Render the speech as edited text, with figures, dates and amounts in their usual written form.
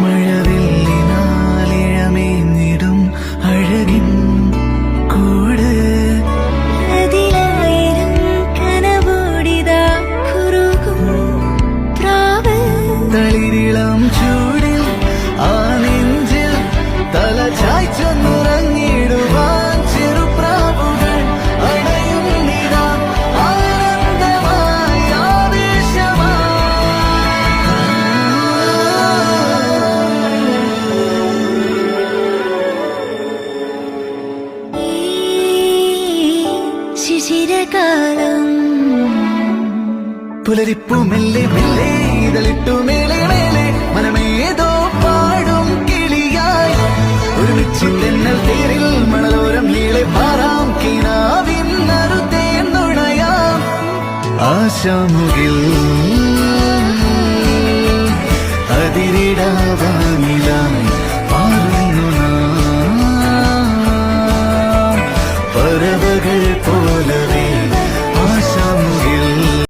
മഴവില്ലിനാലിഴമേഞ്ഞിടും അഴകിൻ കൂട് അതിലായിരം കനവോടിതാ കുറുകും പ്രാവ് തളിരിളം ചൂടിൽ ആ നെഞ്ചിൽ തല ചായ്ച്ചൊന്നുറങ്ങിടുവാൻ ചെറുപ്രാവുകൾ അണയുന്നിതാ ആനന്ദമായി ഈ ശിശിരകാലം പുലരിപ്പു മെല്ലെ മെല്ലെ ഇതളിട്ടു മേലെ മേലെ മനമേതോ പാടും കിളിയായി ഒരുമിച്ചു തെന്നൽ തേരിൽ മണലോരം നീളെ പാറാം കിനാവിൻ നറുതേ നുണയാം ആശാമുകിൽ അതിരിടാവാൻ